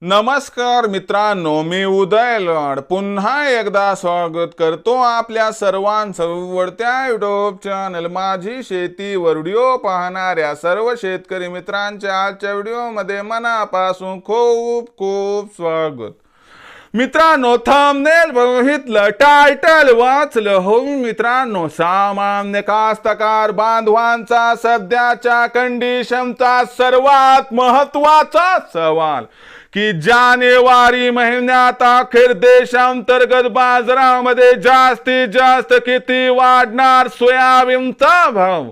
नमस्कार मित्रांनो, मी उदय लड पुन्हा एकदा स्वागत करतो आपल्या सर्वांचं वडत्या युट्यूब चॅनल माझी शेती वर व्हिडिओ पाहणाऱ्या सर्व शेतकरी मित्रांच्या आजच्या व्हिडिओमध्ये मनापासून खूप खूप स्वागत। मित्रांनो, थंबनेल बघितलं, टायटल वाचलं हो मित्रांनो, सामान्य कास्तकार बांधवांचा सध्याच्या कंडिशनचा सर्वात महत्त्वाचा सवाल की जानेवारी महिन्यात अखेर देशांतर्गत बाजारामध्ये जास्तीत जास्त किती वाढणार सोयाबीनचा भाव।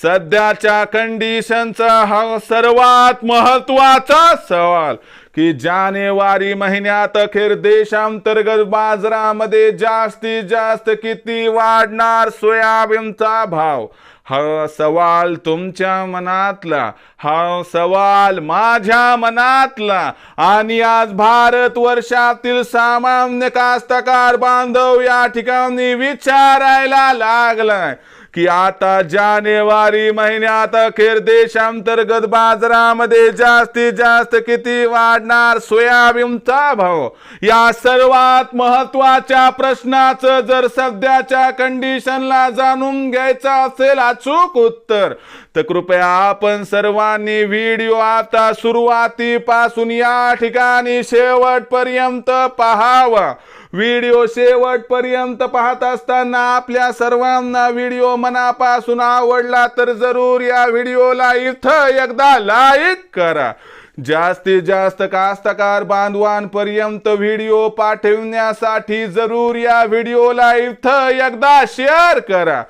सध्याच्या कंडिशनचा हा सर्वात महत्त्वाचा सवाल की जानेवारी महिन्यात अखेर देशांतर्गत बाजारामध्ये जास्तीत जास्त किती वाढणार सोयाबीनचा भाव। हा सवाल तुमच्या मनातला, हा सवाल माझ्या मनातला आणि आज भारत वर्षातील सामान्य कास्तकार बांधव या ठिकाणी विचारायला लागलाय की आता जानेवारी महिन्यात अखेर देशांतर्गत बाजारामध्ये जास्तीत जास्त किती वाढणार सोयाबीनचा भाव। या सर्वात महत्त्वाच्या प्रश्नाचं जर सध्याच्या कंडिशनला जाणून घ्यायचं असेल अचूक उत्तर, तर कृपया आपण सर्वांनी व्हिडिओ आता सुरुवातीपासून या ठिकाणी शेवटपर्यंत पाहावा। व्हिडिओ शेवटपर्यंत पाहत असताना आपल्या सर्वांना व्हिडिओ मनापासून आवडला तर जरूर या व्हिडिओला इथं एकदा लाईक करा। जास्तीत जास्त कास्तकार बांधवांपर्यंत व्हिडिओ पाठवण्यासाठी जरूर या व्हिडिओला इथं एकदा शेअर करा।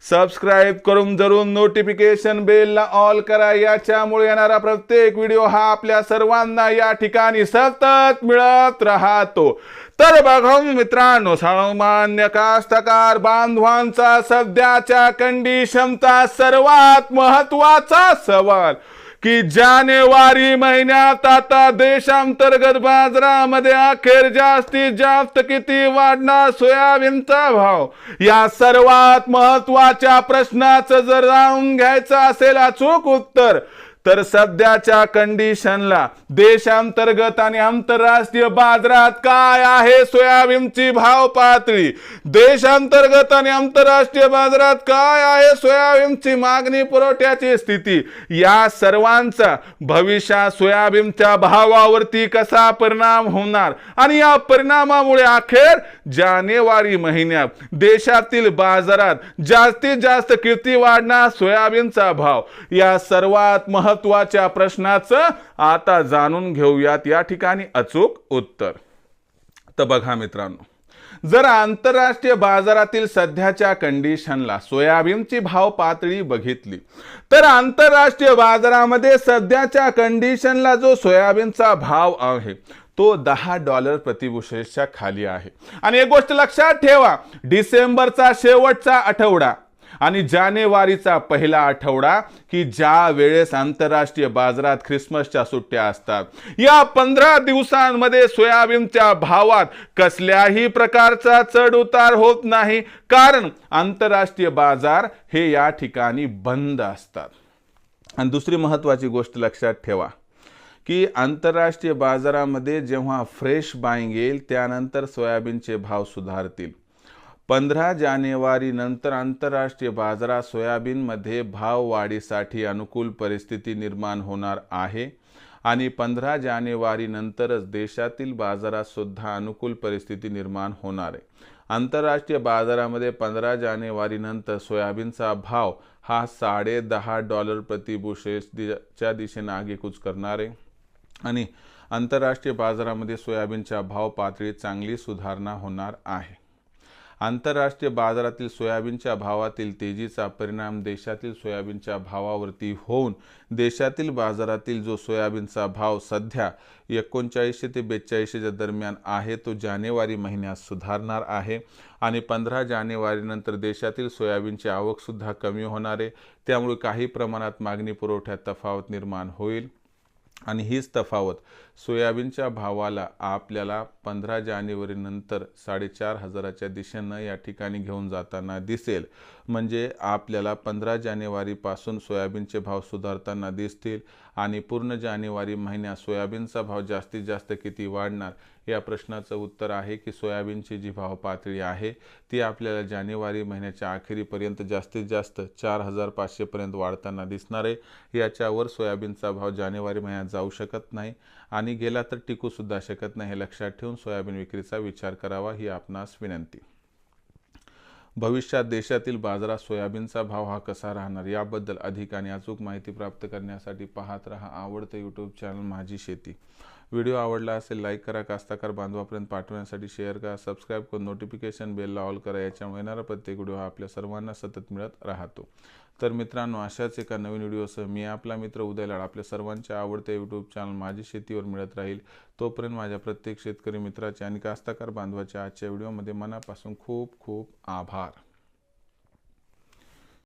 सबस्क्राइब करून जरूर नोटिफिकेशन बेलला ऑल करा, याच्यामुळे येणारा प्रत्येक व्हिडिओ हा आपल्या सर्वांना या ठिकाणी सतत मिळत राहतो। तर बघा मित्रांनो, सामान्य कास्तकार बांधवांचा सध्याच्या कंडिशनचा सर्वात महत्त्वाचा सवाल की जानेवारी महिन्यात आता देशांतर्गत बाजारामध्ये अखेर जास्तीत जास्त किती वाढणार सोयाबीनचा भाव। या सर्वात महत्त्वाच्या प्रश्नाचं जर जाणून घ्यायचं असेल अचूक उत्तर, तर सध्याच्या कंडिशनला देशांतर्गत आणि आंतरराष्ट्रीय बाजारात काय आहे सोयाबीनची भाव पातळी, देशांतर्गत आणि आंतरराष्ट्रीय बाजारात काय आहे सोयाबीनची मागणी पुरवठ्याची स्थिती, या सर्वांचा भविष्यात सोयाबीनच्या भावावरती कसा परिणाम होणार आणि या परिणामामुळे अखेर जानेवारी महिन्यात देशातील बाजारात जास्तीत जास्त किती वाढणार सोयाबीनचा भाव, या सर्वात महत्त्वाच्या प्रश्नाचं आता जाणून घेऊयात या ठिकाणी अचूक उत्तर। तर बघा मित्रांनो, जर आंतरराष्ट्रीय बाजारातील सध्याच्या कंडिशनला सोयाबीनची भाव पातळी बघितली, तर आंतरराष्ट्रीय बाजारामध्ये सध्याच्या कंडिशनला जो सोयाबीनचा भाव आहे तो $10 प्रतिबुशेलच्या खाली आहे। आणि एक गोष्ट लक्षात ठेवा, डिसेंबरचा शेवटचा आठवडा आणि जानेवारीचा पहिला आठवडा की ज्या वेळेस आंतरराष्ट्रीय बाजारात ख्रिसमसच्या सुट्ट्या असतात, या 15 दिवसांमध्ये सोयाबीनच्या भावात कसल्याही प्रकारचा चढ उतार होत नाही, कारण आंतरराष्ट्रीय बाजार हे या ठिकाणी बंद असतात। आणि दुसरी महत्त्वाची गोष्ट लक्षात ठेवा की आंतरराष्ट्रीय बाजारामध्ये जेव्हा फ्रेश बाईंग येईल त्यानंतर सोयाबीनचे भाव सुधारतील। 15 जानेवारी नंतर आंतरराष्ट्रीय बाजारात सोयाबीनमध्ये भाव वाढीसाठी अनुकूल परिस्थिती निर्माण होणार आहे आणि 15 जानेवारी नंतरच देशातील बाजारात सुद्धा अनुकूल परिस्थिती निर्माण होणार आहे। आंतरराष्ट्रीय बाजारामध्ये 15 जानेवारी नंतर सोयाबीनचा भाव हा $10.5 प्रतिबुशेलच्या दिशेने आगेकूच करणार आहे आणि आंतरराष्ट्रीय बाजारामध्ये सोयाबीनच्या भाव पातळीत चांगली सुधारणा होणार आहे। आंतरराष्ट्रीय बाजारातील सोयाबीनच्या भावातील तेजीचा परिणाम देशातील सोयाबीनच्या भावावरती होऊन देशातील बाजारातील जो सोयाबीनचा भाव सध्या 3900 ते 4200च्या दरम्यान आहे तो जानेवारी महिन्यात सुधारणार आहे आणि 15 जानेवारी नंतर देशातील सोयाबीनची आवक सुद्धा कमी होणार आहे। त्यामुळे काही प्रमाणात मागणी पुरवठ्यात तफावत निर्माण होईल आणि हीच तफावत सोयाबीनच्या भावाला आपल्याला 15 जानेवारीनंतर 4,500च्या दिशेनं या ठिकाणी घेऊन जाताना दिसेल। म्हणजे आपल्याला 15 जानेवारीपासून सोयाबीनचे भाव सुधारताना दिसतील आणि पूर्ण जानेवारी महिन्यात सोयाबीनचा भाव जास्तीत जास्त किती वाढणार या प्रश्नाचं उत्तर आहे की सोयाबीनची जी भाव पातळी आहे ती आपल्याला जानेवारी महिन्याच्या अखेरीपर्यंत जास्तीत जास्त 4,500 पर्यंत वाढताना दिसणार आहे। याच्यावर सोयाबीनचा भाव जानेवारी महिन्यात जाऊ शकत नाही आणि गेला तर टिकू सुद्धा शकत नाही। हे लक्षात ठेवून सोयाबीन विक्रीचा विचार करावा ही आपणास विनंती। भविष्यात देशातील बाजारात सोयाबीनचा भाव हा कसा राहणार याबद्दल अधिक आणि अचूक माहिती प्राप्त करण्यासाठी पाहत रहा आवडते यूट्यूब चॅनल माझी शेती। व्हिडिओ आवडला असेल लाईक करा, कास्तकार बांधवापर्यंत पाठवण्यासाठी शेअर करा, सबस्क्राईब करून नोटिफिकेशन बेलला ऑल करा। याच्यामुळे येणारा प्रत्येक व्हिडिओ हा आपल्या सर्वांना सतत मिळत राहतो। तर मित्रांनो, अशाच एका नवीन व्हिडिओसह मी आपला मित्र उदय लाड आपल्या सर्वांच्या आवडते यूट्यूब चॅनल माझी शेतीवर मिळत राहील। तोपर्यंत माझ्या प्रत्येक शेतकरी मित्राचे आणि कास्तकार बांधवाच्या आजच्या व्हिडिओमध्ये मनापासून खूप खूप आभार।